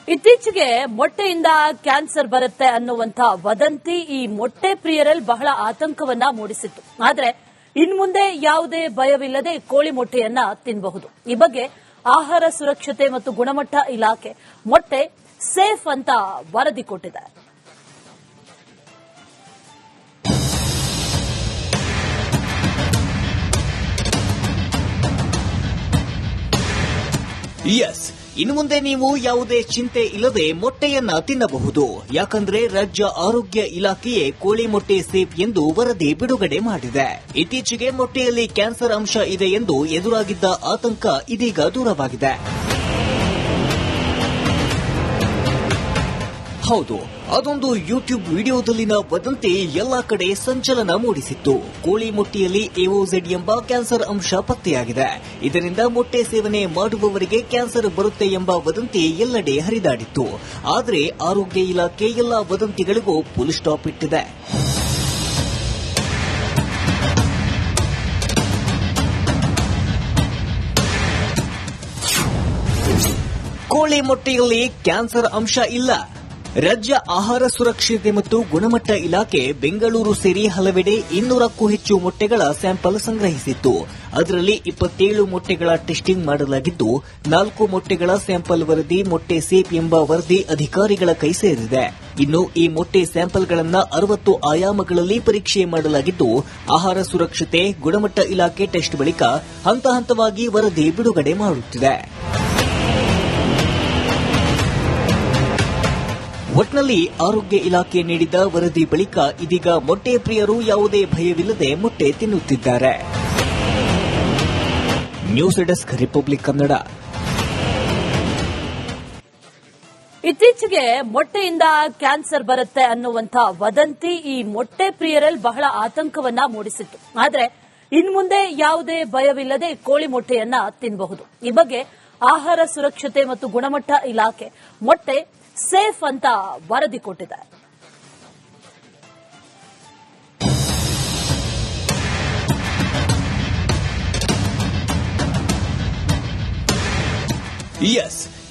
ಇತ್ತೀಚೆಗೆ ಮೊಟ್ಟೆಯಿಂದ ಕ್ಯಾನ್ಸರ್ ಬರುತ್ತೆ ಅನ್ನುವಂತ ವದಂತಿ ಈ ಮೊಟ್ಟೆ ಪ್ರಿಯರಲ್ಲಿ ಬಹಳ ಆತಂಕವನ್ನ ಮೂಡಿಸಿತ್ತು. ಆದರೆ ಇನ್ಮುಂದೆ ಯಾವುದೇ ಭಯವಿಲ್ಲದೆ ಕೋಳಿ ಮೊಟ್ಟೆಯನ್ನ ತಿನ್ನಬಹುದು. ಈ ಬಗ್ಗೆ ಆಹಾರ ಸುರಕ್ಷತೆ ಮತ್ತು ಗುಣಮಟ್ಟ ಇಲಾಖೆ ಮೊಟ್ಟೆ ಸೇಫ್ ಅಂತ ವರದಿ ಕೊಟ್ಟಿದೆ. ಇನ್ನು ಮುಂದೆ ನೀವು ಯಾವುದೇ ಚಿಂತೆ ಇಲ್ಲದೆ ಮೊಟ್ಟೆಯನ್ನ ತಿನ್ನಬಹುದು. ಯಾಕಂದ್ರೆ ರಾಜ್ಯ ಆರೋಗ್ಯ ಇಲಾಖೆಯೇ ಕೋಳಿ ಮೊಟ್ಟೆ ಸೇಫ್ ಎಂದು ವರದಿ ಬಿಡುಗಡೆ ಮಾಡಿದೆ. ಇತ್ತೀಚೆಗೆ ಮೊಟ್ಟೆಯಲ್ಲಿ ಕ್ಯಾನ್ಸರ್ ಅಂಶ ಇದೆ ಎಂದು ಎದುರಾಗಿದ್ದ ಆತಂಕ ಇದೀಗ ದೂರವಾಗಿದೆ. ಹೌದು, ಅದೊಂದು ಯೂಟ್ಯೂಬ್ ವಿಡಿಯೋದಲ್ಲಿನ ವದಂತಿ ಎಲ್ಲಾ ಕಡೆ ಸಂಚಲನ ಮೂಡಿಸಿತ್ತು. ಕೋಳಿ ಮೊಟ್ಟೆಯಲ್ಲಿ ಎಒಝೆಡ್ ಎಂಬ ಕ್ಯಾನ್ಸರ್ ಅಂಶ ಪತ್ತೆಯಾಗಿದೆ. ಇದರಿಂದ ಮೊಟ್ಟೆ ಸೇವನೆ ಮಾಡುವವರಿಗೆ ಕ್ಯಾನ್ಸರ್ ಬರುತ್ತೆ ಎಂಬ ವದಂತಿ ಎಲ್ಲೆಡೆ ಹರಿದಾಡಿತ್ತು. ಆದರೆ ಆರೋಗ್ಯ ಇಲಾಖೆ ಎಲ್ಲಾ ವದಂತಿಗಳಿಗೂ ಫುಲ್ ಸ್ಟಾಪ್ ಇಟ್ಟಿದೆ. ಕೋಳಿ ಮೊಟ್ಟೆಯಲ್ಲಿ ಕ್ಯಾನ್ಸರ್ ಅಂಶ ಇಲ್ಲ. ರಾಜ್ಯ ಆಹಾರ ಸುರಕ್ಷತೆ ಮತ್ತು ಗುಣಮಟ್ಟ ಇಲಾಖೆ ಬೆಂಗಳೂರು ಸೇರಿ ಹಲವೆಡೆ 200ಕ್ಕೂ ಹೆಚ್ಚು ಮೊಟ್ಟೆಗಳ ಸ್ಯಾಂಪಲ್ ಸಂಗ್ರಹಿಸಿತ್ತು. ಅದರಲ್ಲಿ 27 ಮೊಟ್ಟೆಗಳ ಟೆಸ್ಟಿಂಗ್ ಮಾಡಲಾಗಿದ್ದು 4 ಮೊಟ್ಟೆಗಳ ಸ್ಯಾಂಪಲ್ ವರದಿ ಮೊಟ್ಟೆ ಸೇಫ್ ಎಂಬ ವರದಿ ಅಧಿಕಾರಿಗಳ ಕೈ ಸೇರಿದೆ. ಇನ್ನು ಈ ಮೊಟ್ಟೆ ಸ್ಯಾಂಪಲ್ಗಳನ್ನು 60 ಆಯಾಮಗಳಲ್ಲಿ ಪರೀಕ್ಷೆ ಮಾಡಲಾಗಿದ್ದು ಆಹಾರ ಸುರಕ್ಷತೆ ಗುಣಮಟ್ಟ ಇಲಾಖೆ ಟೆಸ್ಟ್ ಬಳಿಕ ಹಂತ ಹಂತವಾಗಿ ವರದಿ ಬಿಡುಗಡೆ ಮಾಡುತ್ತಿದೆ. ಒಟ್ನಲ್ಲಿ ಆರೋಗ್ಯ ಇಲಾಖೆ ನೀಡಿದ ವರದಿ ಬಳಿಕ ಇದೀಗ ಮೊಟ್ಟೆ ಪ್ರಿಯರು ಯಾವುದೇ ಭಯವಿಲ್ಲದೆ ಮೊಟ್ಟೆ ತಿನ್ನುತ್ತಿದ್ದಾರೆ. News desk republic Kannada. ಇತ್ತೀಚೆಗೆ ಮೊಟ್ಟೆಯಿಂದ ಕ್ಯಾನ್ಸರ್ ಬರುತ್ತೆ ಅನ್ನುವಂತ ವದಂತಿ ಈ ಮೊಟ್ಟೆ ಪ್ರಿಯರಲ್ಲಿ ಬಹಳ ಆತಂಕವನ್ನ ಮೂಡಿಸಿತ್ತು. ಆದರೆ ಇನ್ಮುಂದೆ ಯಾವುದೇ ಭಯವಿಲ್ಲದೆ ಕೋಳಿ ಮೊಟ್ಟೆಯನ್ನ ತಿನ್ನಬಹುದು. ಈ ಬಗ್ಗೆ ಆಹಾರ ಸುರಕ್ಷತೆ ಮತ್ತು ಗುಣಮಟ್ಟ ಇಲಾಖೆ ಮೊಟ್ಟೆ ಸೇಫ್ ಅಂತ ವರದಿ ಕೊಟ್ಟಿದೆ.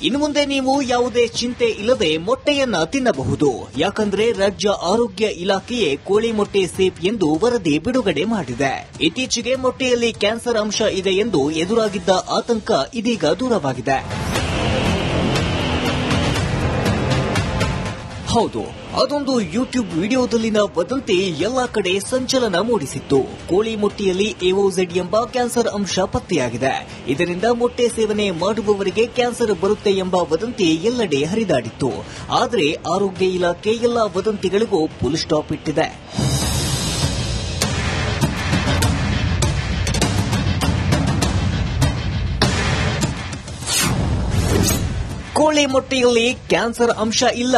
ಇನ್ನು ಮುಂದೆ ನೀವು ಯಾವುದೇ ಚಿಂತೆ ಇಲ್ಲದೆ ಮೊಟ್ಟೆಯನ್ನ ತಿನ್ನಬಹುದು. ಯಾಕಂದ್ರೆ ರಾಜ್ಯ ಆರೋಗ್ಯ ಇಲಾಖೆಯೇ ಕೋಳಿ ಮೊಟ್ಟೆ ಸೇಫ್ ಎಂದು ವರದಿ ಬಿಡುಗಡೆ ಮಾಡಿದೆ. ಇತ್ತೀಚೆಗೆ ಮೊಟ್ಟೆಯಲ್ಲಿ ಕ್ಯಾನ್ಸರ್ ಅಂಶ ಇದೆ ಎಂದು ಎದುರಾಗಿದ್ದ ಆತಂಕ ಇದೀಗ ದೂರವಾಗಿದೆ. ಹೌದು, ಅದೊಂದು ಯೂಟ್ಯೂಬ್ ವಿಡಿಯೋದಲ್ಲಿನ ವದಂತಿ ಎಲ್ಲಾ ಕಡೆ ಸಂಚಲನ ಮೂಡಿಸಿತ್ತು. ಕೋಳಿ ಮೊಟ್ಟೆಯಲ್ಲಿ ಎಒಝೆಡ್ ಎಂಬ ಕ್ಯಾನ್ಸರ್ ಅಂಶ ಪತ್ತೆಯಾಗಿದೆ. ಇದರಿಂದ ಮೊಟ್ಟೆ ಸೇವನೆ ಮಾಡುವವರಿಗೆ ಕ್ಯಾನ್ಸರ್ ಬರುತ್ತೆ ಎಂಬ ವದಂತಿ ಎಲ್ಲೆಡೆ ಹರಿದಾಡಿತ್ತು. ಆದರೆ ಆರೋಗ್ಯ ಇಲಾಖೆ ಎಲ್ಲಾ ವದಂತಿಗಳಿಗೂ ಫುಲ್ ಸ್ಟಾಪ್ ಇಟ್ಟಿದೆ. ಕೋಳಿ ಮೊಟ್ಟೆಯಲ್ಲಿ ಕ್ಯಾನ್ಸರ್ ಅಂಶ ಇಲ್ಲ.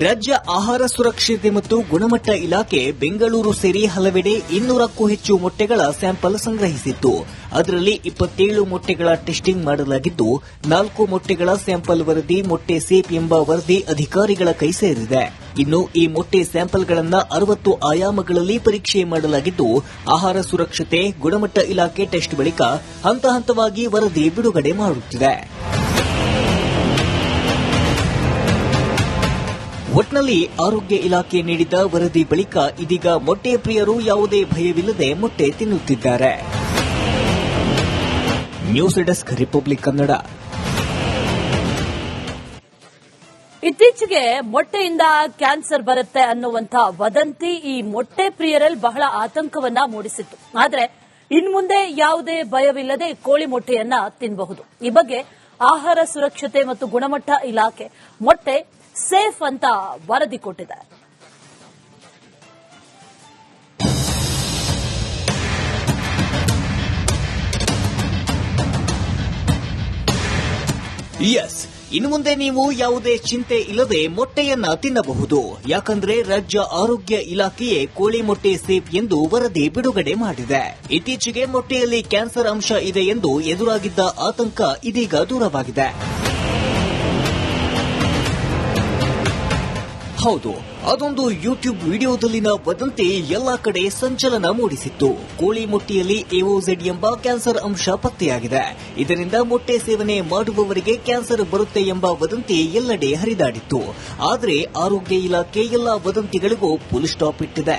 ರಾಜ್ಯ ಆಹಾರ ಸುರಕ್ಷತೆ ಮತ್ತು ಗುಣಮಟ್ಟ ಇಲಾಖೆ ಬೆಂಗಳೂರು ಸೇರಿ ಹಲವೆಡೆ 200ಕ್ಕೂ ಹೆಚ್ಚು ಮೊಟ್ಟೆಗಳ ಸ್ಯಾಂಪಲ್ ಸಂಗ್ರಹಿಸಿತ್ತು. ಅದರಲ್ಲಿ 27 ಮೊಟ್ಟೆಗಳ ಟೆಸ್ಟಿಂಗ್ ಮಾಡಲಾಗಿದ್ದು 4 ಮೊಟ್ಟೆಗಳ ಸ್ಯಾಂಪಲ್ ವರದಿ ಮೊಟ್ಟೆ ಸೇಫ್ ಎಂಬ ವರದಿ ಅಧಿಕಾರಿಗಳ ಕೈ ಸೇರಿದೆ. ಇನ್ನು ಈ ಮೊಟ್ಟೆ ಸ್ಯಾಂಪಲ್ಗಳನ್ನು 60 ಆಯಾಮಗಳಲ್ಲಿ ಪರೀಕ್ಷೆ ಮಾಡಲಾಗಿದ್ದು ಆಹಾರ ಸುರಕ್ಷತೆ ಗುಣಮಟ್ಟ ಇಲಾಖೆ ಟೆಸ್ಟ್ ಬಳಿಕ ಹಂತ ಹಂತವಾಗಿ ವರದಿ ಬಿಡುಗಡೆ ಮಾಡುತ್ತಿದೆ. ಒಟ್ನಲ್ಲಿ ಆರೋಗ್ಯ ಇಲಾಖೆ ನೀಡಿದ ವರದಿ ಬಳಿಕ ಇದೀಗ ಮೊಟ್ಟೆ ಪ್ರಿಯರು ಯಾವುದೇ ಭಯವಿಲ್ಲದೆ ಮೊಟ್ಟೆ ತಿನ್ನುತ್ತಿದ್ದಾರೆ. News desk republic Kannada. ಇತ್ತೀಚೆಗೆ ಮೊಟ್ಟೆಯಿಂದ ಕ್ಯಾನ್ಸರ್ ಬರುತ್ತೆ ಅನ್ನುವಂತ ವದಂತಿ ಈ ಮೊಟ್ಟೆ ಪ್ರಿಯರಲ್ಲಿ ಬಹಳ ಆತಂಕವನ್ನ ಮೂಡಿಸಿತ್ತು. ಆದರೆ ಇನ್ಮುಂದೆ ಯಾವುದೇ ಭಯವಿಲ್ಲದೆ ಕೋಳಿ ಮೊಟ್ಟೆಯನ್ನ ತಿನ್ನಬಹುದು. ಈ ಬಗ್ಗೆ ಆಹಾರ ಸುರಕ್ಷತೆ ಮತ್ತು ಗುಣಮಟ್ಟ ಇಲಾಖೆ ಮೊಟ್ಟೆ ಸೇಫ್ ಅಂತ ವರದಿ ಕೊಟ್ಟಿದೆ. ಇನ್ನು ಮುಂದೆ ನೀವು ಯಾವುದೇ ಚಿಂತೆ ಇಲ್ಲದೆ ಮೊಟ್ಟೆಯನ್ನ ತಿನ್ನಬಹುದು. ಯಾಕಂದ್ರೆ ರಾಜ್ಯ ಆರೋಗ್ಯ ಇಲಾಖೆಯೇ ಕೋಳಿ ಮೊಟ್ಟೆ ಸೇಫ್ ಎಂದು ವರದಿ ಬಿಡುಗಡೆ ಮಾಡಿದೆ. ಇತ್ತೀಚೆಗೆ ಮೊಟ್ಟೆಯಲ್ಲಿ ಕ್ಯಾನ್ಸರ್ ಅಂಶ ಇದೆ ಎಂದು ಎದುರಾಗಿದ್ದ ಆತಂಕ ಇದೀಗ ದೂರವಾಗಿದೆ. ಹೌದು, ಅದೊಂದು ಯೂಟ್ಯೂಬ್ ವಿಡಿಯೋದಲ್ಲಿನ ವದಂತಿ ಎಲ್ಲಾ ಕಡೆ ಸಂಚಲನ ಮೂಡಿಸಿತ್ತು. ಕೋಳಿ ಮೊಟ್ಟೆಯಲ್ಲಿ ಎಒಜೆಡ್ ಎಂಬ ಕ್ಯಾನ್ಸರ್ ಅಂಶ ಪತ್ತೆಯಾಗಿದೆ. ಇದರಿಂದ ಮೊಟ್ಟೆ ಸೇವನೆ ಮಾಡುವವರಿಗೆ ಕ್ಯಾನ್ಸರ್ ಬರುತ್ತೆ ಎಂಬ ವದಂತಿ ಎಲ್ಲೆಡೆ ಹರಿದಾಡಿತ್ತು. ಆದರೆ ಆರೋಗ್ಯ ಇಲಾಖೆ ಎಲ್ಲಾ ವದಂತಿಗಳಿಗೂ ಫುಲ್ ಸ್ಟಾಪ್ ಇಟ್ಟಿದೆ.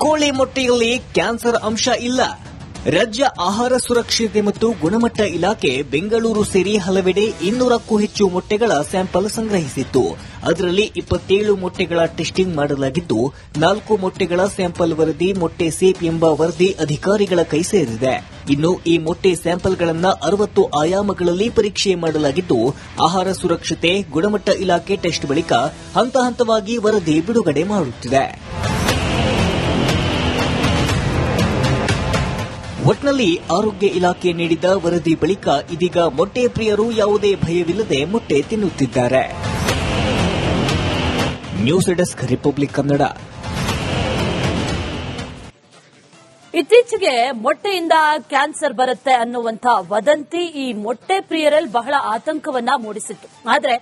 ಕೋಳಿ ಮೊಟ್ಟೆಯಲ್ಲಿ ಕ್ಯಾನ್ಸರ್ ಅಂಶ ಇಲ್ಲ. ರಾಜ್ಯ ಆಹಾರ ಸುರಕ್ಷತೆ ಮತ್ತು ಗುಣಮಟ್ಟ ಇಲಾಖೆ ಬೆಂಗಳೂರು ಸೇರಿ ಹಲವೆಡೆ 200ಕ್ಕೂ ಹೆಚ್ಚು ಮೊಟ್ಟೆಗಳ ಸ್ಯಾಂಪಲ್ ಸಂಗ್ರಹಿಸಿತ್ತು. ಅದರಲ್ಲಿ 27 ಮೊಟ್ಟೆಗಳ ಟೆಸ್ಟಿಂಗ್ ಮಾಡಲಾಗಿದ್ದು 4 ಮೊಟ್ಟೆಗಳ ಸ್ಯಾಂಪಲ್ ವರದಿ ಮೊಟ್ಟೆ ಸೇಫ್ ಎಂಬ ವರದಿ ಅಧಿಕಾರಿಗಳ ಕೈ ಸೇರಿದೆ. ಇನ್ನು ಈ ಮೊಟ್ಟೆ ಸ್ಯಾಂಪಲ್ಗಳನ್ನು 60 ಆಯಾಮಗಳಲ್ಲಿ ಪರೀಕ್ಷೆ ಮಾಡಲಾಗಿದ್ದು ಆಹಾರ ಸುರಕ್ಷತೆ ಗುಣಮಟ್ಟ ಇಲಾಖೆ ಟೆಸ್ಟ್ ಬಳಿಕ ಹಂತ ಹಂತವಾಗಿ ವರದಿ ಬಿಡುಗಡೆ ಮಾಡುತ್ತಿದೆ. ಒಟ್ನಲ್ಲಿ ಆರೋಗ್ಯ ಇಲಾಖೆ ನೀಡಿದ ವರದಿ ಬಳಿಕ ಇದೀಗ ಮೊಟ್ಟೆ ಪ್ರಿಯರು ಯಾವುದೇ ಭಯವಿಲ್ಲದೆ ಮೊಟ್ಟೆ ತಿನ್ನುತ್ತಿದ್ದಾರೆ. News desk republic Kannada. ಇತ್ತೀಚೆಗೆ ಮೊಟ್ಟೆಯಿಂದ ಕ್ಯಾನ್ಸರ್ ಬರುತ್ತೆ ಅನ್ನುವಂಥ ವದಂತಿ ಈ ಮೊಟ್ಟೆ ಪ್ರಿಯರಲ್ಲಿ ಬಹಳ ಆತಂಕವನ್ನ ಮೂಡಿಸಿತ್ತು. ಆದರೆ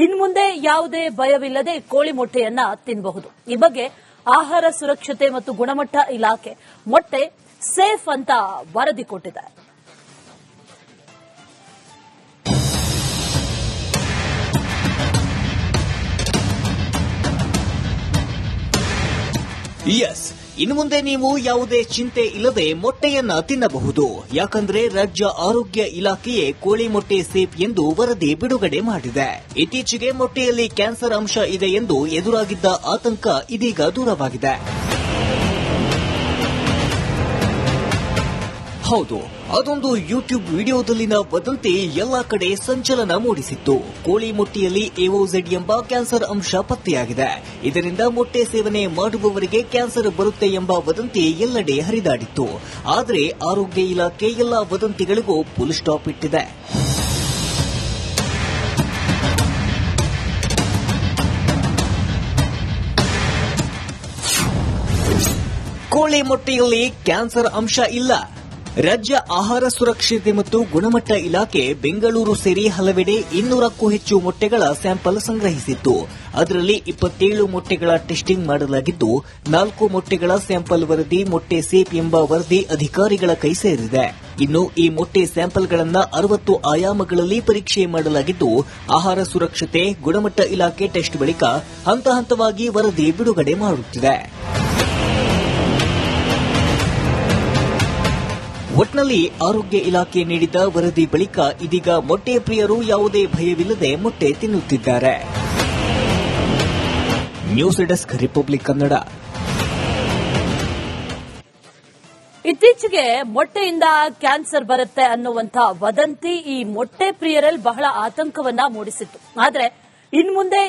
ಇನ್ಮುಂದೆ ಯಾವುದೇ ಭಯವಿಲ್ಲದೆ ಕೋಳಿ ಮೊಟ್ಟೆಯನ್ನ ತಿನ್ನಬಹುದು. ಈ ಬಗ್ಗೆ ಆಹಾರ ಸುರಕ್ಷತೆ ಮತ್ತು ಗುಣಮಟ್ಟ ಇಲಾಖೆ ಮೊಟ್ಟೆ ಸೇಫ್ ಅಂತ ವರದಿ ಕೊಟ್ಟಿದೆ. ಇನ್ನು ಮುಂದೆ ನೀವು ಯಾವುದೇ ಚಿಂತೆ ಇಲ್ಲದೆ ಮೊಟ್ಟೆಯನ್ನ ತಿನ್ನಬಹುದು. ಯಾಕಂದ್ರೆ ರಾಜ್ಯ ಆರೋಗ್ಯ ಇಲಾಖೆಯೇ ಕೋಳಿ ಮೊಟ್ಟೆ ಸೇಫ್ ಎಂದು ವರದಿ ಬಿಡುಗಡೆ ಮಾಡಿದೆ. ಇತ್ತೀಚೆಗೆ ಮೊಟ್ಟೆಯಲ್ಲಿ ಕ್ಯಾನ್ಸರ್ ಅಂಶ ಇದೆ ಎಂದು ಎದುರಾಗಿದ್ದ ಆತಂಕ ಇದೀಗ ದೂರವಾಗಿದೆ. ಹೌದು, ಅದೊಂದು ಯೂಟ್ಯೂಬ್ ವಿಡಿಯೋದಲ್ಲಿನ ವದಂತಿ ಎಲ್ಲಾ ಕಡೆ ಸಂಚಲನ ಮೂಡಿಸಿತ್ತು. ಕೋಳಿ ಮೊಟ್ಟೆಯಲ್ಲಿ ಎಒಜೆಡ್ ಎಂಬ ಕ್ಯಾನ್ಸರ್ ಅಂಶ ಪತ್ತೆಯಾಗಿದೆ. ಇದರಿಂದ ಮೊಟ್ಟೆ ಸೇವನೆ ಮಾಡುವವರಿಗೆ ಕ್ಯಾನ್ಸರ್ ಬರುತ್ತೆ ಎಂಬ ವದಂತಿ ಎಲ್ಲೆಡೆ ಹರಿದಾಡಿತ್ತು. ಆದರೆ ಆರೋಗ್ಯ ಇಲಾಖೆ ಎಲ್ಲಾ ವದಂತಿಗಳಿಗೂ ಫುಲ್ ಸ್ಟಾಪ್ ಇಟ್ಟಿದೆ. ಕೋಳಿ ಮೊಟ್ಟೆಯಲ್ಲಿ ಕ್ಯಾನ್ಸರ್ ಅಂಶ ಇಲ್ಲ. ರಾಜ್ಯ ಆಹಾರ ಸುರಕ್ಷತೆ ಮತ್ತು ಗುಣಮಟ್ಟ ಇಲಾಖೆ ಬೆಂಗಳೂರು ಸೇರಿ ಹಲವೆಡೆ 200ಕ್ಕೂ ಹೆಚ್ಚು ಮೊಟ್ಟೆಗಳ ಸ್ಯಾಂಪಲ್ ಸಂಗ್ರಹಿಸಿತ್ತು. ಅದರಲ್ಲಿ 27 ಮೊಟ್ಟೆಗಳ ಟೆಸ್ಟಿಂಗ್ ಮಾಡಲಾಗಿದ್ದು 4 ಮೊಟ್ಟೆಗಳ ಸ್ಯಾಂಪಲ್ ವರದಿ ಮೊಟ್ಟೆ ಸೇಫ್ ಎಂಬ ವರದಿ ಅಧಿಕಾರಿಗಳ ಕೈ ಸೇರಿದೆ. ಇನ್ನು ಈ ಮೊಟ್ಟೆ ಸ್ಯಾಂಪಲ್ಗಳನ್ನು 60 ಆಯಾಮಗಳಲ್ಲಿ ಪರೀಕ್ಷೆ ಮಾಡಲಾಗಿದ್ದು ಆಹಾರ ಸುರಕ್ಷತೆ ಗುಣಮಟ್ಟ ಇಲಾಖೆ ಟೆಸ್ಟ್ ಬಳಿಕ ಹಂತ ಹಂತವಾಗಿ ವರದಿ ಬಿಡುಗಡೆ ಮಾಡುತ್ತಿದೆ. ಒಟ್ನಲ್ಲಿ ಆರೋಗ್ಯ ಇಲಾಖೆ ನೀಡಿದ ವರದಿ ಬಳಿಕ ಇದೀಗ ಮೊಟ್ಟೆ ಪ್ರಿಯರು ಯಾವುದೇ ಭಯವಿಲ್ಲದೆ ಮೊಟ್ಟೆ ತಿನ್ನುತ್ತಿದ್ದಾರೆ. News desk republic Kannada. ಇತ್ತೀಚೆಗೆ ಮೊಟ್ಟೆಯಿಂದ ಕ್ಯಾನ್ಸರ್ ಬರುತ್ತೆ ಅನ್ನುವಂಥ ವದಂತಿ ಈ ಮೊಟ್ಟೆ ಪ್ರಿಯರಲ್ಲಿ ಬಹಳ ಆತಂಕವನ್ನ ಮೂಡಿಸಿತ್ತು. ಆದರೆ ಇನ್ಮುಂದೆ